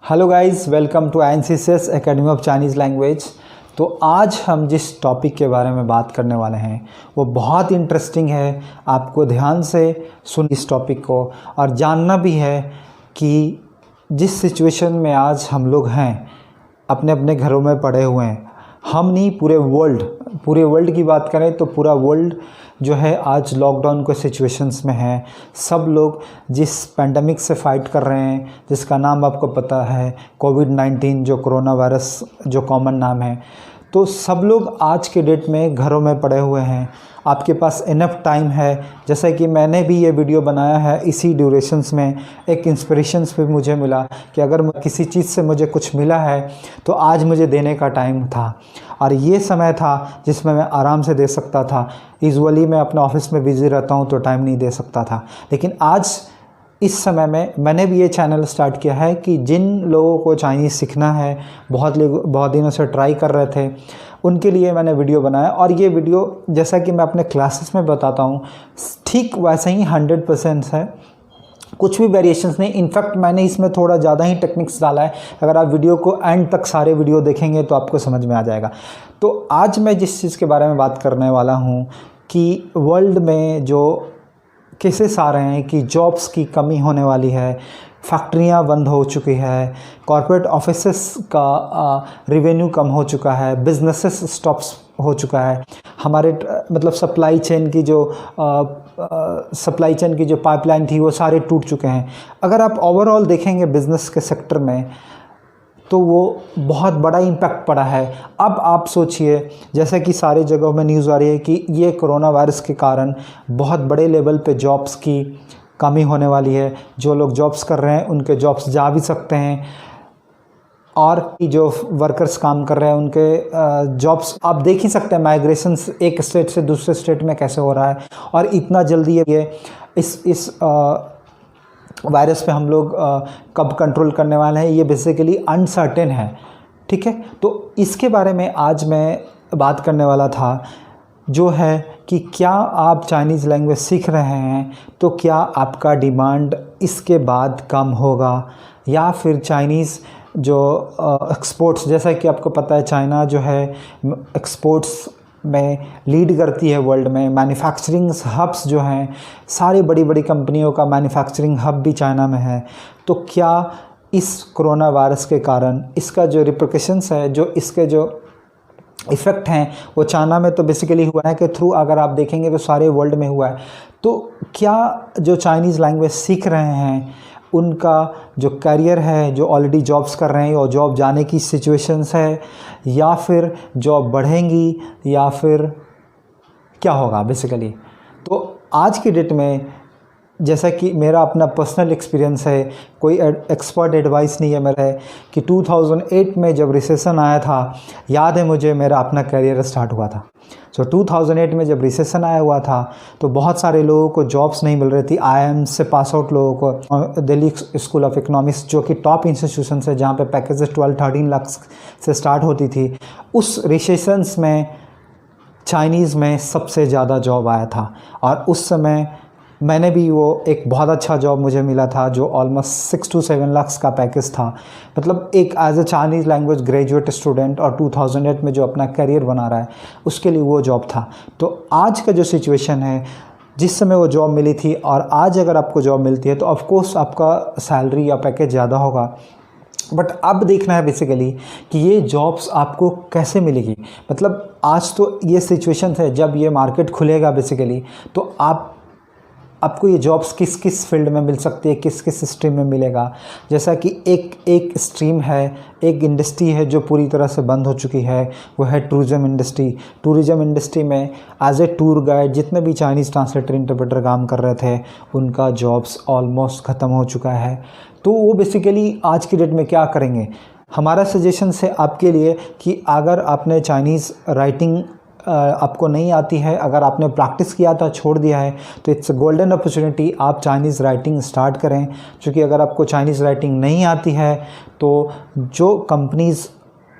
Hello guys, welcome to INCSS academy of Chinese language. तो आज हम जिस टॉपिक के बारे में बात करने वाले हैं वो बहुत इंटरेस्टिंग है। आपको ध्यान से सुन इस टॉपिक को और जानना भी है कि जिस सिचुएशन में आज हम लोग हैं, अपने अपने घरों में पड़े हुए हैं, हम नहीं पूरे वर्ल्ड की बात करें तो पूरा वर्ल्ड जो है आज लॉकडाउन के सिचुएशंस में है। सब लोग जिस पेंडेमिक से फ़ाइट कर रहे हैं, जिसका नाम आपको पता है कोविड-19, जो कोरोना वायरस जो कॉमन नाम है, तो सब लोग आज के डेट में घरों में पड़े हुए हैं। आपके पास इनफ टाइम है। जैसा कि मैंने भी ये वीडियो बनाया है, इसी ड्यूरेशंस में एक इंस्पिरेशंस भी मुझे मिला कि अगर किसी चीज़ से मुझे कुछ मिला है तो आज मुझे देने का टाइम था और ये समय था जिसमें मैं आराम से दे सकता था। यूजुअली मैं अपने ऑफिस में बिज़ी रहता हूँ तो टाइम नहीं दे सकता था, लेकिन आज इस समय में मैंने भी ये चैनल स्टार्ट किया है कि जिन लोगों को चाइनीज़ सीखना है, बहुत दिनों से ट्राई कर रहे थे, उनके लिए मैंने वीडियो बनाया। और ये वीडियो जैसा कि मैं अपने क्लासेस में बताता हूँ ठीक वैसे ही 100% है, कुछ भी वेरिएशंस नहीं। इनफैक्ट मैंने इसमें थोड़ा ज़्यादा ही टेक्निक्स डाला है। अगर आप वीडियो को एंड तक सारे वीडियो देखेंगे तो आपको समझ में आ जाएगा। तो आज मैं जिस चीज़ के बारे में बात करने वाला हूँ कि वर्ल्ड में जो केसेस आ रहे हैं कि जॉब्स की कमी होने वाली है, फैक्ट्रियां बंद हो चुकी है, कॉर्पोरेट ऑफिसेस का रेवेन्यू कम हो चुका है, बिजनेसेस स्टॉप्स हो चुका है, हमारे मतलब सप्लाई चेन की जो पाइपलाइन थी वो सारे टूट चुके हैं। अगर आप ओवरऑल देखेंगे बिज़नेस के सेक्टर में तो वो बहुत बड़ा इम्पैक्ट पड़ा है। अब आप सोचिए, जैसे कि सारी जगहों में न्यूज़ आ रही है कि ये कोरोना वायरस के कारण बहुत बड़े लेवल पे जॉब्स की कमी होने वाली है। जो लोग जॉब्स कर रहे हैं उनके जॉब्स जा भी सकते हैं और जो वर्कर्स काम कर रहे हैं उनके जॉब्स आप देख ही सकते हैं। माइग्रेशंस एक स्टेट से दूसरे स्टेट में कैसे हो रहा है और इतना जल्दी ये इस वायरस पे हम लोग कब कंट्रोल करने वाले हैं, ये बेसिकली अनसर्टेन है। ठीक है, तो इसके बारे में आज मैं बात करने वाला था, जो है कि क्या आप चाइनीज़ लैंग्वेज सीख रहे हैं तो क्या आपका डिमांड इसके बाद कम होगा या फिर चाइनीज़ जो एक्सपोर्ट्स, जैसा कि आपको पता है चाइना जो है एक्सपोर्ट्स में लीड करती है वर्ल्ड में। मैन्युफैक्चरिंग हब्स जो हैं, सारी बड़ी बड़ी कंपनियों का मैन्युफैक्चरिंग हब भी चाइना में है। तो क्या इस कोरोना वायरस के कारण इसका जो रिप्रिकॉशंस है, जो इसके जो इफ़ेक्ट हैं, वो चाइना में तो बेसिकली हुआ है कि थ्रू अगर आप देखेंगे तो सारे वर्ल्ड में हुआ है। तो क्या जो चाइनीज़ लैंग्वेज सीख रहे हैं उनका जो करियर है, जो ऑलरेडी जॉब्स कर रहे हैं और जॉब जाने की सिचुएशंस है, या फिर जॉब बढ़ेंगी या फिर क्या होगा बेसिकली। तो आज की डेट में जैसा कि मेरा अपना पर्सनल एक्सपीरियंस है, कोई एक्सपर्ट एडवाइस नहीं है मेरा, है कि 2008 में जब रिसेशन आया था, याद है मुझे, मेरा अपना करियर स्टार्ट हुआ था। 2008 में जब रिसेशन आया हुआ था तो बहुत सारे लोगों को जॉब्स नहीं मिल रही थी। IIM से पास आउट लोगों को, दिल्ली स्कूल ऑफ इकोनॉमिक्स जो कि टॉप इंस्टीट्यूशन है जहाँ पे पैकेजेस 12-13 लाख से स्टार्ट होती थी, उस रिसेशंस में चाइनीज़ में सबसे ज़्यादा जॉब आया था। और उस समय मैंने भी वो एक बहुत अच्छा जॉब मुझे मिला था जो ऑलमोस्ट 6 to 7 लाख का पैकेज था। मतलब एक as a Chinese language graduate student और 2008 में जो अपना करियर बना रहा है उसके लिए वो जॉब था। तो आज का जो सिचुएशन है, जिस समय वो जॉब मिली थी और आज अगर आपको जॉब मिलती है तो ऑफकोर्स आपका सैलरी या पैकेज ज़्यादा होगा। बट अब देखना है बेसिकली कि ये जॉब्स आपको कैसे मिलेगी। मतलब आज तो ये सिचुएशन है, जब ये मार्केट खुलेगा बेसिकली तो आपको ये जॉब्स किस किस फील्ड में मिल सकती है, किस किस स्ट्रीम में मिलेगा। जैसा कि एक स्ट्रीम है, एक इंडस्ट्री है जो पूरी तरह से बंद हो चुकी है, वो है टूरिज़्म इंडस्ट्री। टूरिज़्म इंडस्ट्री में एज ए टूर गाइड जितने भी चाइनीज़ ट्रांसलेटर इंटरप्रेटर काम कर रहे थे उनका जॉब्स ऑलमोस्ट ख़त्म हो चुका है। तो वो बेसिकली आज की डेट में क्या करेंगे। हमारा सजेशन है आपके लिए कि अगर आपने चाइनीज़ राइटिंग आपको नहीं आती है, अगर आपने प्रैक्टिस किया था छोड़ दिया है, तो इट्स अ गोल्डन अपॉर्चुनिटी, आप चाइनीज़ राइटिंग स्टार्ट करें। क्योंकि अगर आपको चाइनीज़ राइटिंग नहीं आती है तो जो कंपनीज़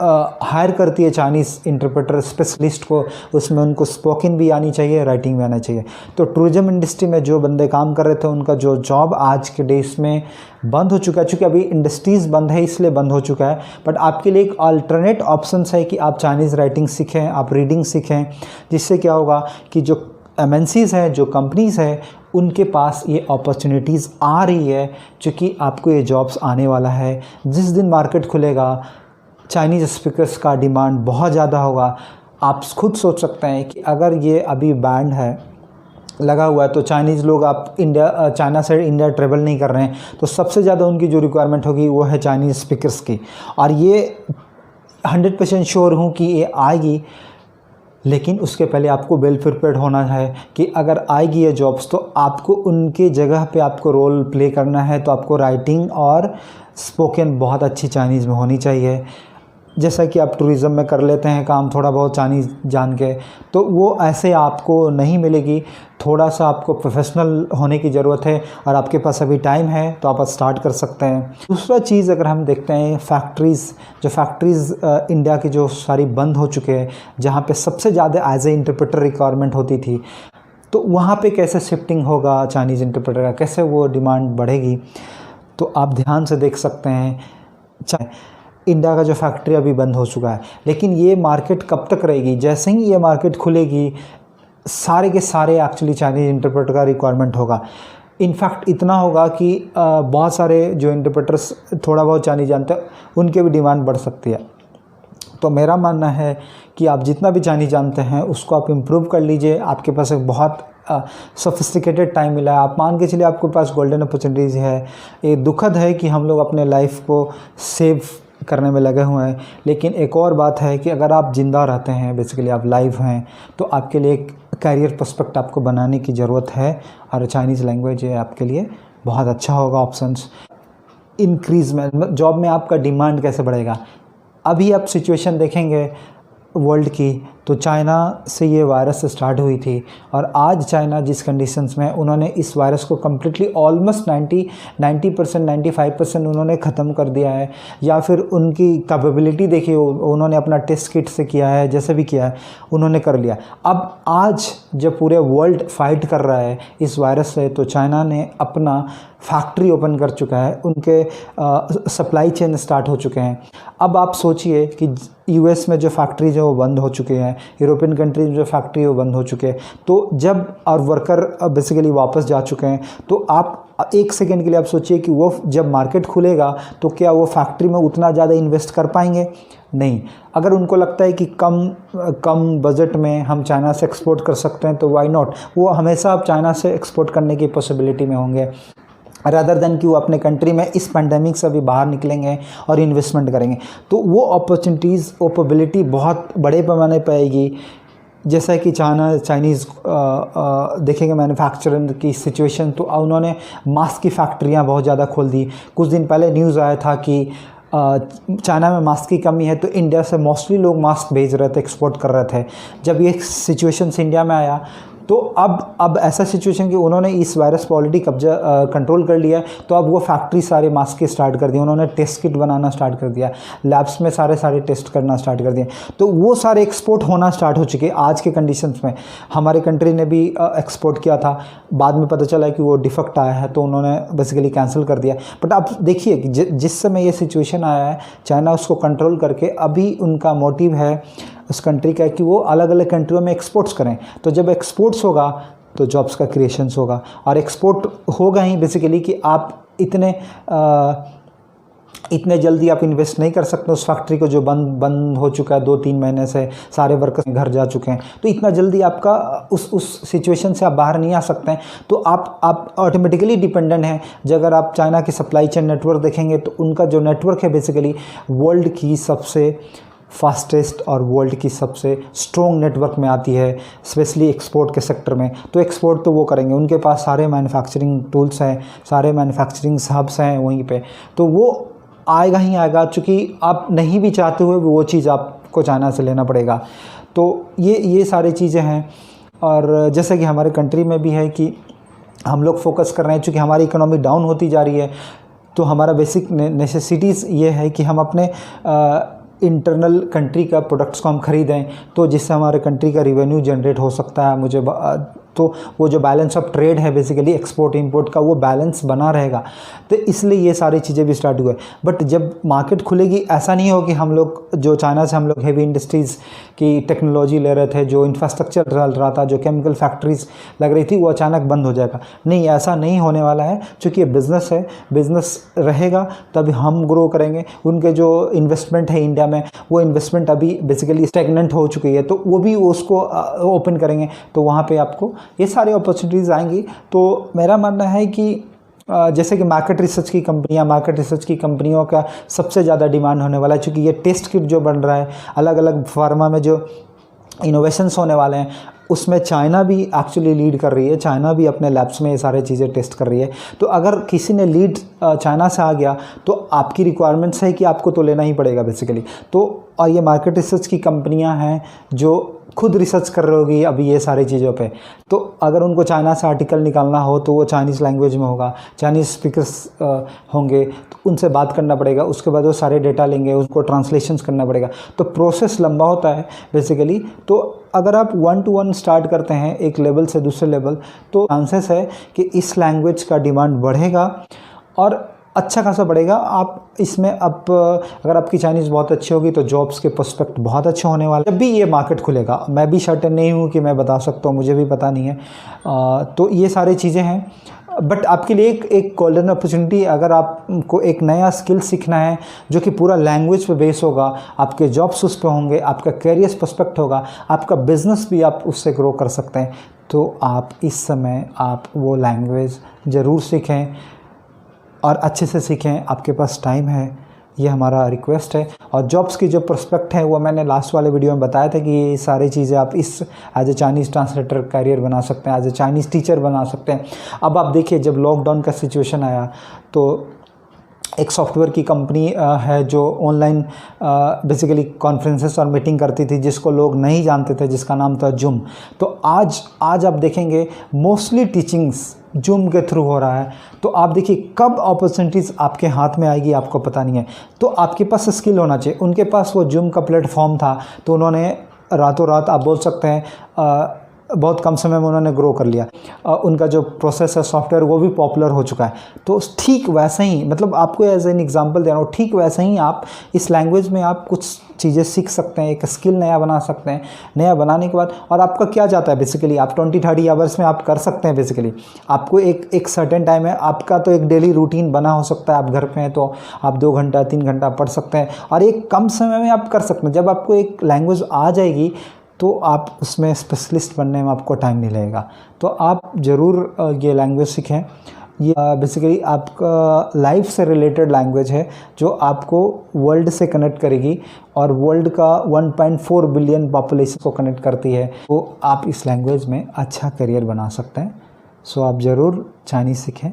हायर करती है चाइनीज़ इंटरप्रेटर स्पेशलिस्ट को, उसमें उनको स्पोकन भी आनी चाहिए, राइटिंग भी आना चाहिए। तो टूरिज़्म इंडस्ट्री में जो बंदे काम कर रहे थे उनका जो जॉब आज के डेज में बंद हो चुका है, चूँकि अभी इंडस्ट्रीज़ बंद है इसलिए बंद हो चुका है, बट आपके लिए एक अल्टरनेट ऑप्शंस है कि आप चाइनीज़ राइटिंग सीखें, आप रीडिंग सीखें, जिससे क्या होगा कि जो MNCs हैं, जो कंपनीज़ हैं, उनके पास ये अपॉर्चुनिटीज़ आ रही है, चूँकि आपको ये जॉब्स आने वाला है। जिस दिन मार्केट खुलेगा चाइनीज़ स्पीकर्स का डिमांड बहुत ज़्यादा होगा। आप खुद सोच सकते हैं कि अगर ये अभी बैंड है लगा हुआ है तो चाइनीज़ लोग आप चाइना से इंडिया ट्रेवल नहीं कर रहे हैं, तो सबसे ज़्यादा उनकी जो रिक्वायरमेंट होगी वो है चाइनीज़ स्पीकर्स की। और ये 100% श्योर हूँ कि ये आएगी, लेकिन उसके पहले आपको वेल प्रिपेयर्ड होना है कि अगर आएगी ये जॉब्स तो आपको उनके जगह पे आपको रोल प्ले करना है, तो आपको राइटिंग और स्पोकन बहुत अच्छी चाइनीज़ में होनी चाहिए। जैसा कि आप टूरिज़्म में कर लेते हैं काम थोड़ा बहुत चाइनीज़ जान के, तो वो ऐसे आपको नहीं मिलेगी। थोड़ा सा आपको प्रोफेशनल होने की ज़रूरत है, और आपके पास अभी टाइम है तो आप स्टार्ट कर सकते हैं। दूसरा चीज़ अगर हम देखते हैं फैक्ट्रीज़ इंडिया की जो सारी बंद हो चुके हैं, जहाँ पे सबसे ज़्यादा एज ए इंटरप्रेटर रिक्वायरमेंट होती थी, तो वहाँ पे कैसे शिफ्टिंग होगा चाइनीज़ इंटरप्रेटर का, कैसे वो डिमांड बढ़ेगी, तो आप ध्यान से देख सकते हैं। इंडिया का जो फैक्ट्री अभी बंद हो चुका है, लेकिन ये मार्केट कब तक रहेगी? जैसे ही ये मार्केट खुलेगी सारे के सारे एक्चुअली चाइनीज़ इंटरप्रेटर का रिक्वायरमेंट होगा। इनफैक्ट इतना होगा कि बहुत सारे जो इंटरप्रेटर्स थोड़ा बहुत चाइनीज़ जानते हैं उनके भी डिमांड बढ़ सकती है। तो मेरा मानना है कि आप जितना भी चाइनीज़ जानते हैं उसको आप इम्प्रूव कर लीजिए। आपके पास एक बहुत सोफिस्टिकेटेड टाइम मिला है, आप मान के चलिए आपके पास गोल्डन अपॉर्चुनिटीज़ है। ये दुखद है कि हम लोग अपने लाइफ को सेव करने में लगे हुए हैं, लेकिन एक और बात है कि अगर आप ज़िंदा रहते हैं, बेसिकली आप लाइव हैं, तो आपके लिए एक करियर पर्सपेक्ट आपको बनाने की ज़रूरत है, और चाइनीज़ लैंग्वेज है आपके लिए बहुत अच्छा होगा ऑप्शंस। इंक्रीज़ में जॉब में आपका डिमांड कैसे बढ़ेगा? अभी आप सिचुएशन देखेंगे वर्ल्ड की, तो चाइना से ये वायरस स्टार्ट हुई थी, और आज चाइना जिस कंडीशंस में उन्होंने इस वायरस को कम्प्लीटली ऑलमोस्ट 90% 95% उन्होंने ख़त्म कर दिया है, या फिर उनकी कैपेबिलिटी देखिए, उन्होंने अपना टेस्ट किट से किया है, जैसे भी किया है उन्होंने कर लिया। अब आज जब पूरे वर्ल्ड फाइट कर रहा है इस वायरस से, तो चाइना ने अपना फैक्ट्री ओपन कर चुका है, उनके सप्लाई चेन स्टार्ट हो चुके हैं। अब आप सोचिए कि US में जो फैक्ट्रीज है वो बंद हो चुके हैं, यूरोपियन कंट्रीज में जो फैक्ट्री है वो बंद हो चुके हैं, तो जब और वर्कर बेसिकली वापस जा चुके हैं, तो आप एक सेकेंड के लिए आप सोचिए कि वो जब मार्केट खुलेगा तो क्या वो फैक्ट्री में उतना ज़्यादा इन्वेस्ट कर पाएंगे? नहीं। अगर उनको लगता है कि कम बजट में हम चाइना से एक्सपोर्ट कर सकते हैं तो वाई नॉट, वो हमेशा आप चाइना से एक्सपोर्ट करने की पॉसिबिलिटी में होंगे, रादर देन कि वो अपने कंट्री में इस पैंडेमिक से भी बाहर निकलेंगे और इन्वेस्टमेंट करेंगे। तो वो अपॉर्चुनिटीज़ ओपेबिलिटी बहुत बड़े पैमाने पर आएगी। जैसा कि चाइनीज़ देखेंगे मैन्युफैक्चरिंग की सिचुएशन, तो उन्होंने मास्क की फैक्ट्रियां बहुत ज़्यादा खोल दी। कुछ दिन पहले न्यूज़ आया था कि चाइना में मास्क की कमी है, तो इंडिया से मोस्टली लोग मास्क भेज रहे थे, एक्सपोर्ट कर रहे थे। जब ये सिचुएशन इंडिया में आया, तो अब ऐसा सिचुएशन कि उन्होंने इस वायरस पर ऑलरेडी कब्जा कंट्रोल कर लिया है, तो अब वो फैक्ट्री सारे मास्क के स्टार्ट कर दिए, उन्होंने टेस्ट किट बनाना स्टार्ट कर दिया, लैब्स में सारे टेस्ट करना स्टार्ट कर दिए, तो वो सारे एक्सपोर्ट होना स्टार्ट हो चुके हैं आज के कंडीशंस में। हमारे कंट्री ने भी एक्सपोर्ट किया था, बाद में पता चला कि वो डिफेक्ट आया है, तो उन्होंने बेसिकली कैंसिल कर दिया। बट आप देखिए कि जिस समय ये सिचुएशन आया है, चाइना उसको कंट्रोल करके अभी उनका मोटिव है उस कंट्री का कि वो अलग अलग कंट्रियों में एक्सपोर्ट्स करें। तो जब एक्सपोर्ट्स होगा तो जॉब्स का क्रिएशंस होगा, और एक्सपोर्ट होगा ही बेसिकली कि आप इतने जल्दी आप इन्वेस्ट नहीं कर सकते उस फैक्ट्री को जो बंद हो चुका है 2-3 महीने से, सारे वर्कर्स घर जा चुके हैं, तो इतना जल्दी आपका उस सिचुएशन से आप बाहर नहीं आ सकते हैं। तो आप ऑटोमेटिकली डिपेंडेंट हैं। जब अगर आप चाइना की सप्लाई चेन नेटवर्क देखेंगे, तो उनका जो नेटवर्क है बेसिकली वर्ल्ड की सबसे फास्टेस्ट और वर्ल्ड की सबसे स्ट्रॉन्ग नेटवर्क में आती है, स्पेशली एक्सपोर्ट के सेक्टर में। तो एक्सपोर्ट तो वो करेंगे, उनके पास सारे मैन्युफैक्चरिंग टूल्स हैं, सारे मैन्युफैक्चरिंग हब्स हैं वहीं पे, तो वो आएगा ही आएगा। चूँकि आप नहीं भी चाहते हुए वो चीज़ आपको चाइना से लेना पड़ेगा। तो ये सारी चीज़ें हैं। और जैसे कि हमारे कंट्री में भी है कि हम लोग फोकस कर रहे हैं, चूँकि हमारी इकोनॉमी डाउन होती जा रही है, तो हमारा बेसिक नेसेसिटीज़ ये है कि हम अपने इंटरनल कंट्री का प्रोडक्ट्स को हम खरीदें तो जिससे हमारे कंट्री का रिवेन्यू जनरेट हो सकता है। तो वो जो बैलेंस ऑफ ट्रेड है बेसिकली एक्सपोर्ट इंपोर्ट का, वो बैलेंस बना रहेगा। तो इसलिए ये सारी चीज़ें भी स्टार्ट हुए। बट जब मार्केट खुलेगी, ऐसा नहीं हो कि हम लोग जो चाइना से हम लोग हेवी इंडस्ट्रीज़ की टेक्नोलॉजी ले रहे थे, जो इंफ्रास्ट्रक्चर चल रहा था, जो केमिकल फैक्ट्रीज लग रही थी, वो अचानक बंद हो जाएगा। नहीं, ऐसा नहीं होने वाला है, क्योंकि ये बिज़नेस है, बिज़नेस रहेगा तभी हम ग्रो करेंगे। उनके जो इन्वेस्टमेंट है इंडिया में, वो इन्वेस्टमेंट अभी बेसिकली स्टेगनेंट हो चुकी है, तो वो भी उसको ओपन करेंगे, तो वहाँ पे आपको ये सारी अपॉर्चुनिटीज़ आएंगी। तो मेरा मानना है कि जैसे कि मार्केट रिसर्च की कंपनियों का सबसे ज़्यादा डिमांड होने वाला है, क्योंकि ये टेस्ट किट जो बन रहा है, अलग अलग फार्मा में जो इनोवेशंस होने वाले हैं, उसमें चाइना भी एक्चुअली लीड कर रही है। चाइना भी अपने लैब्स में ये सारी चीज़ें टेस्ट कर रही है। तो अगर किसी ने लीड चाइना से आ गया, तो आपकी रिक्वायरमेंट्स है कि आपको तो लेना ही पड़ेगा बेसिकली। तो और ये मार्केट रिसर्च की कंपनियां हैं जो खुद रिसर्च कर रही होगी अभी ये सारी चीज़ों पे। तो अगर उनको चाइना से आर्टिकल निकालना हो तो वो चाइनीज़ लैंग्वेज में होगा, चाइनीज़ स्पीकर्स होंगे, तो उनसे बात करना पड़ेगा। उसके बाद वो सारे डेटा लेंगे, उसको ट्रांसलेशंस करना पड़ेगा। तो प्रोसेस लंबा होता है बेसिकली। तो अगर आप 1 to 1 स्टार्ट करते हैं एक लेवल से दूसरे लेवल, तो चांसेस है कि इस लैंग्वेज का डिमांड बढ़ेगा और अच्छा खासा बढ़ेगा। आप इसमें अगर आपकी चाइनीज़ बहुत अच्छी होगी तो जॉब्स के प्रोस्पेक्ट बहुत अच्छे होने वाले। जब भी ये मार्केट खुलेगा, मैं भी सर्टेन नहीं हूँ कि मैं बता सकता हूँ, मुझे भी पता नहीं है। तो ये सारी चीज़ें हैं। बट आपके लिए एक गोल्डन अपॉर्चुनिटी, अगर आपको एक नया स्किल सीखना है जो कि पूरा लैंग्वेज पे बेस होगा, आपके जॉब्स उस पे होंगे, आपका कैरियर पर्सपेक्ट होगा, आपका बिजनेस भी आप उससे ग्रो कर सकते हैं, तो आप इस समय आप वो लैंग्वेज ज़रूर सीखें और अच्छे से सीखें। आपके पास टाइम है, ये हमारा रिक्वेस्ट है। और जॉब्स की जो प्रोस्पेक्ट है वो मैंने लास्ट वाले वीडियो में बताया था कि ये सारी चीज़ें आप इस as a Chinese translator career बना सकते हैं, एज ए चाइनीज़ टीचर बना सकते हैं। अब आप देखिए, जब लॉकडाउन का सिचुएशन आया तो एक सॉफ्टवेयर की कंपनी है जो ऑनलाइन बेसिकली कॉन्फ्रेंसेस और मीटिंग करती थी, जिसको लोग नहीं जानते थे, जिसका नाम था जूम। तो आज आप देखेंगे मोस्टली टीचिंग्स जूम के थ्रू हो रहा है। तो आप देखिए कब अपॉर्चुनिटीज़ आपके हाथ में आएगी आपको पता नहीं है। तो आपके पास स्किल होना चाहिए। उनके पास वो जूम का प्लेटफॉर्म था, तो उन्होंने रातों रात आप बोल सकते हैं बहुत कम समय में उन्होंने ग्रो कर लिया। उनका जो प्रोसेस है सॉफ्टवेयर, वो भी पॉपुलर हो चुका है। तो ठीक वैसे ही, मतलब आपको एज एन एग्जांपल दे रहा हूँ, ठीक वैसे ही आप इस लैंग्वेज में आप कुछ चीज़ें सीख सकते हैं, एक स्किल नया बना सकते हैं। नया बनाने के बाद, और आपका क्या जाता है बेसिकली, आप 20-30 आवर्स में आप कर सकते हैं बेसिकली। आपको एक सर्टेन टाइम है, आपका तो एक डेली रूटीन बना हो सकता है। आप घर पे हैं तो आप 2 घंटा 3 घंटा पढ़ सकते हैं, और एक कम समय में आप कर सकते हैं। जब आपको एक लैंग्वेज आ जाएगी तो आप उसमें स्पेशलिस्ट बनने में आपको टाइम नहीं लगेगा। तो आप ज़रूर ये लैंग्वेज सीखें। ये बेसिकली आपका लाइफ से रिलेटेड लैंग्वेज है जो आपको वर्ल्ड से कनेक्ट करेगी, और वर्ल्ड का 1.4 बिलियन पॉपुलेशन को कनेक्ट करती है। तो आप इस लैंग्वेज में अच्छा करियर बना सकते हैं। सो आप ज़रूर चाइनीज़ सीखें।